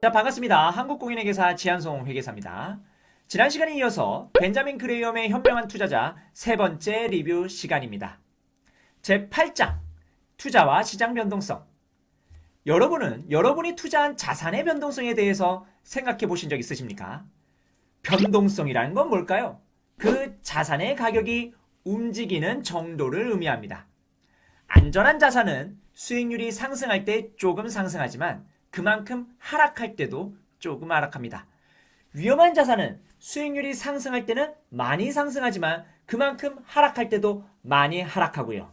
자, 반갑습니다. 한국공인회계사 지한송 회계사입니다. 지난 시간에 이어서 벤자민 그레이엄의 현명한 투자자 세 번째 리뷰 시간입니다. 제8장 투자와 시장 변동성. 여러분은 여러분이 투자한 자산의 변동성에 대해서 생각해 보신 적 있으십니까? 변동성이라는 건 뭘까요? 그 자산의 가격이 움직이는 정도를 의미합니다. 안전한 자산은 수익률이 상승할 때 조금 상승하지만 그만큼 하락할 때도 조금 하락합니다. 위험한 자산은 수익률이 상승할 때는 많이 상승하지만 그만큼 하락할 때도 많이 하락하고요.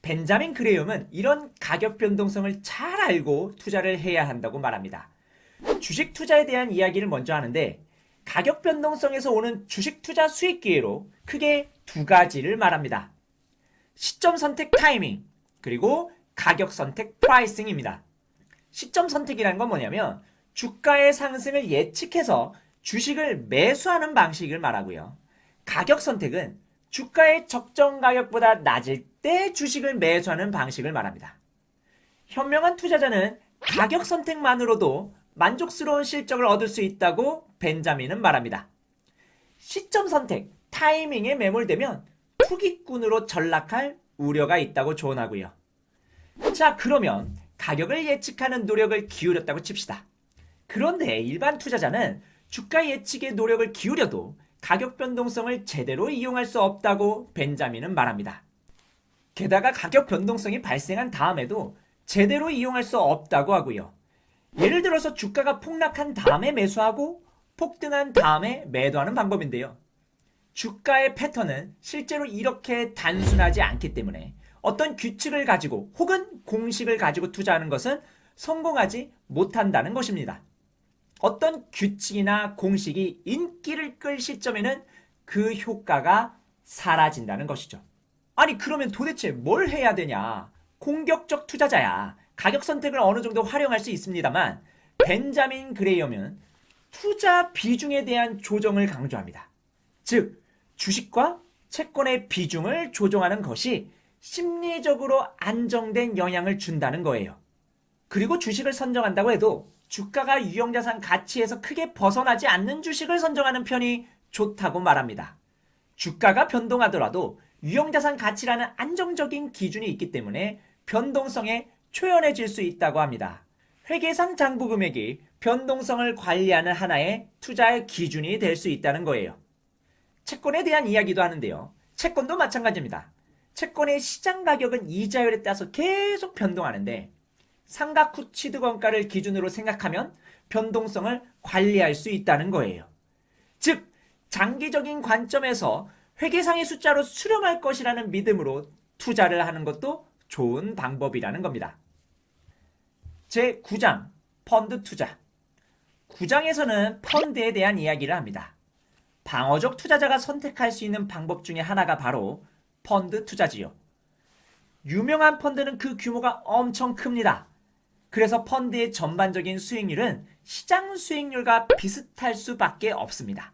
벤자민 그레이엄은 이런 가격 변동성을 잘 알고 투자를 해야 한다고 말합니다. 주식 투자에 대한 이야기를 먼저 하는데 가격 변동성에서 오는 주식 투자 수익 기회로 크게 두 가지를 말합니다. 시점 선택 타이밍, 그리고 가격 선택 프라이싱입니다. 시점 선택이라는 건 뭐냐면 주가의 상승을 예측해서 주식을 매수하는 방식을 말하고요. 가격 선택은 주가의 적정 가격보다 낮을 때 주식을 매수하는 방식을 말합니다. 현명한 투자자는 가격 선택만으로도 만족스러운 실적을 얻을 수 있다고 벤자민은 말합니다. 시점 선택, 타이밍에 매몰되면 투기꾼으로 전락할 우려가 있다고 조언하고요. 자, 그러면 가격을 예측하는 노력을 기울였다고 칩시다. 그런데 일반 투자자는 주가 예측에 노력을 기울여도 가격 변동성을 제대로 이용할 수 없다고 벤자민은 말합니다. 게다가 가격 변동성이 발생한 다음에도 제대로 이용할 수 없다고 하고요. 예를 들어서 주가가 폭락한 다음에 매수하고 폭등한 다음에 매도하는 방법인데요. 주가의 패턴은 실제로 이렇게 단순하지 않기 때문에 어떤 규칙을 가지고 혹은 공식을 가지고 투자하는 것은 성공하지 못한다는 것입니다. 어떤 규칙이나 공식이 인기를 끌 시점에는 그 효과가 사라진다는 것이죠. 아니, 그러면 도대체 뭘 해야 되냐? 공격적 투자자야 가격 선택을 어느 정도 활용할 수 있습니다만 벤자민 그레이엄은 투자 비중에 대한 조정을 강조합니다. 즉, 주식과 채권의 비중을 조정하는 것이 심리적으로 안정된 영향을 준다는 거예요. 그리고 주식을 선정한다고 해도 주가가 유형자산 가치에서 크게 벗어나지 않는 주식을 선정하는 편이 좋다고 말합니다. 주가가 변동하더라도 유형자산 가치라는 안정적인 기준이 있기 때문에 변동성에 초연해질 수 있다고 합니다. 회계상 장부 금액이 변동성을 관리하는 하나의 투자의 기준이 될 수 있다는 거예요. 채권에 대한 이야기도 하는데요. 채권도 마찬가지입니다. 채권의 시장 가격은 이자율에 따라서 계속 변동하는데 상각 후 취득원가를 기준으로 생각하면 변동성을 관리할 수 있다는 거예요. 즉, 장기적인 관점에서 회계상의 숫자로 수렴할 것이라는 믿음으로 투자를 하는 것도 좋은 방법이라는 겁니다. 제9장 펀드 투자. 9장에서는 펀드에 대한 이야기를 합니다. 방어적 투자자가 선택할 수 있는 방법 중에 하나가 바로 펀드 투자지요. 유명한 펀드는 그 규모가 엄청 큽니다. 그래서 펀드의 전반적인 수익률은 시장 수익률과 비슷할 수밖에 없습니다.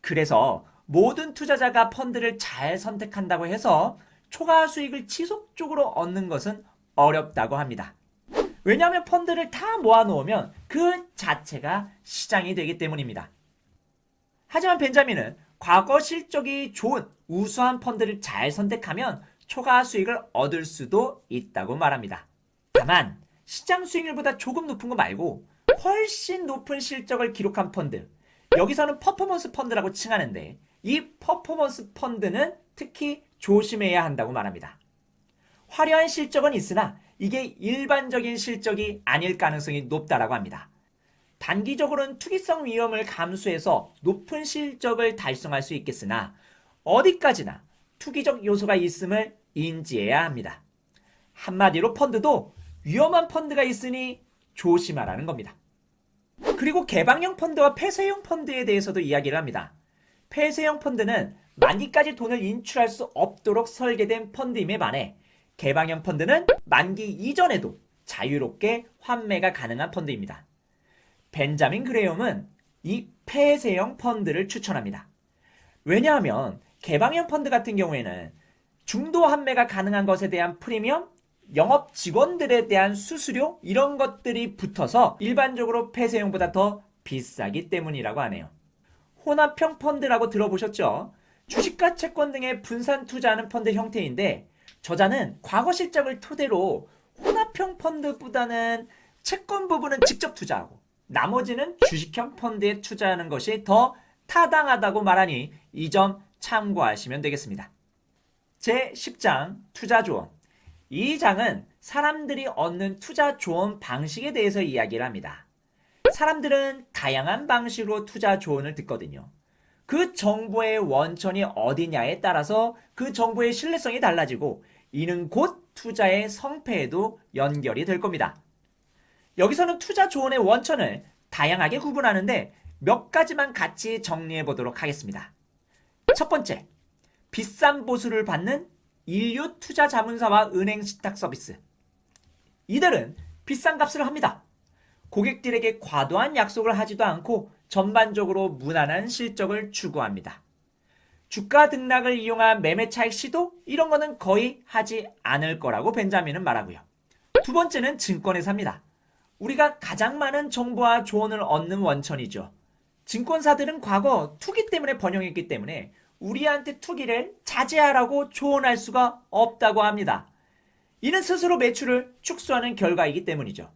그래서 모든 투자자가 펀드를 잘 선택한다고 해서 초과 수익을 지속적으로 얻는 것은 어렵다고 합니다. 왜냐하면 펀드를 다 모아놓으면 그 자체가 시장이 되기 때문입니다. 하지만 벤자민은 과거 실적이 좋은 우수한 펀드를 잘 선택하면 초과 수익을 얻을 수도 있다고 말합니다. 다만 시장 수익률보다 조금 높은 거 말고 훨씬 높은 실적을 기록한 펀드, 여기서는 퍼포먼스 펀드라고 칭하는데 이 퍼포먼스 펀드는 특히 조심해야 한다고 말합니다. 화려한 실적은 있으나 이게 일반적인 실적이 아닐 가능성이 높다라고 합니다. 단기적으로는 투기성 위험을 감수해서 높은 실적을 달성할 수 있겠으나 어디까지나 투기적 요소가 있음을 인지해야 합니다. 한마디로 펀드도 위험한 펀드가 있으니 조심하라는 겁니다. 그리고 개방형 펀드와 폐쇄형 펀드에 대해서도 이야기를 합니다. 폐쇄형 펀드는 만기까지 돈을 인출할 수 없도록 설계된 펀드임에 반해 개방형 펀드는 만기 이전에도 자유롭게 환매가 가능한 펀드입니다. 벤자민 그레이엄은 이 폐쇄형 펀드를 추천합니다. 왜냐하면 개방형 펀드 같은 경우에는 중도 환매가 가능한 것에 대한 프리미엄, 영업 직원들에 대한 수수료 이런 것들이 붙어서 일반적으로 폐쇄형보다 더 비싸기 때문이라고 하네요. 혼합형 펀드라고 들어보셨죠? 주식과 채권 등의 분산 투자하는 펀드 형태인데 저자는 과거 실적을 토대로 혼합형 펀드보다는 채권 부분은 직접 투자하고 나머지는 주식형 펀드에 투자하는 것이 더 타당하다고 말하니 이 점 참고하시면 되겠습니다. 제10장 투자 조언. 이 장은 사람들이 얻는 투자 조언 방식에 대해서 이야기를 합니다. 사람들은 다양한 방식으로 투자 조언을 듣거든요. 그 정보의 원천이 어디냐에 따라서 그 정보의 신뢰성이 달라지고 이는 곧 투자의 성패에도 연결이 될 겁니다. 여기서는 투자 조언의 원천을 다양하게 구분하는데 몇 가지만 같이 정리해 보도록 하겠습니다. 첫 번째, 비싼 보수를 받는 인류 투자 자문사와 은행信託 서비스. 이들은 비싼 값을 합니다. 고객들에게 과도한 약속을 하지도 않고 전반적으로 무난한 실적을 추구합니다. 주가 등락을 이용한 매매 차익 시도 이런 거는 거의 하지 않을 거라고 벤자민은 말하고요. 두 번째는 증권회사입니다. 우리가 가장 많은 정보와 조언을 얻는 원천이죠. 증권사들은 과거 투기 때문에 번영했기 때문에 우리한테 투기를 자제하라고 조언할 수가 없다고 합니다. 이는 스스로 매출을 축소하는 결과이기 때문이죠.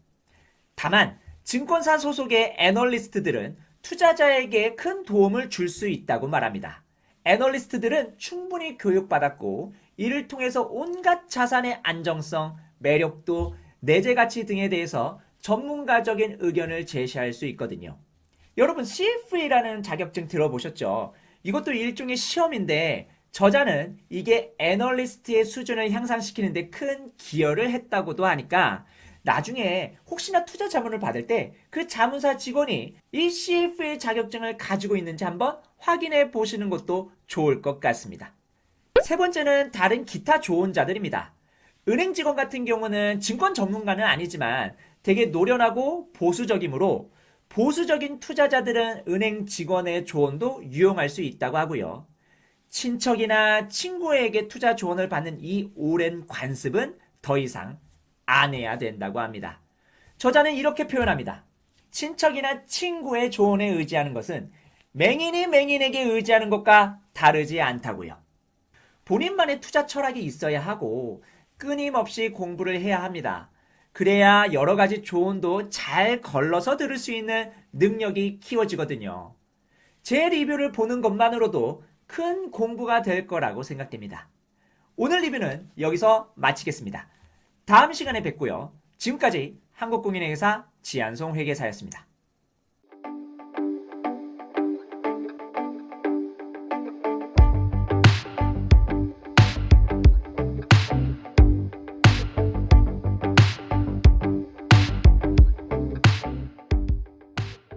다만 증권사 소속의 애널리스트들은 투자자에게 큰 도움을 줄 수 있다고 말합니다. 애널리스트들은 충분히 교육받았고 이를 통해서 온갖 자산의 안정성, 매력도, 내재 가치 등에 대해서 전문가적인 의견을 제시할 수 있거든요. 여러분 CFA라는 자격증 들어보셨죠? 이것도 일종의 시험인데 저자는 이게 애널리스트의 수준을 향상시키는 데 큰 기여를 했다고도 하니까 나중에 혹시나 투자 자문을 받을 때 그 자문사 직원이 이 CFA 자격증을 가지고 있는지 한번 확인해 보시는 것도 좋을 것 같습니다. 세 번째는 다른 기타 조언자들입니다. 은행 직원 같은 경우는 증권 전문가는 아니지만 되게 노련하고 보수적이므로 보수적인 투자자들은 은행 직원의 조언도 유용할 수 있다고 하고요. 친척이나 친구에게 투자 조언을 받는 이 오랜 관습은 더 이상 안 해야 된다고 합니다. 저자는 이렇게 표현합니다. 친척이나 친구의 조언에 의지하는 것은 맹인이 맹인에게 의지하는 것과 다르지 않다고요. 본인만의 투자 철학이 있어야 하고 끊임없이 공부를 해야 합니다. 그래야 여러 가지 조언도 잘 걸러서 들을 수 있는 능력이 키워지거든요. 제 리뷰를 보는 것만으로도 큰 공부가 될 거라고 생각됩니다. 오늘 리뷰는 여기서 마치겠습니다. 다음 시간에 뵙고요. 지금까지 한국공인회계사 지한송 회계사였습니다.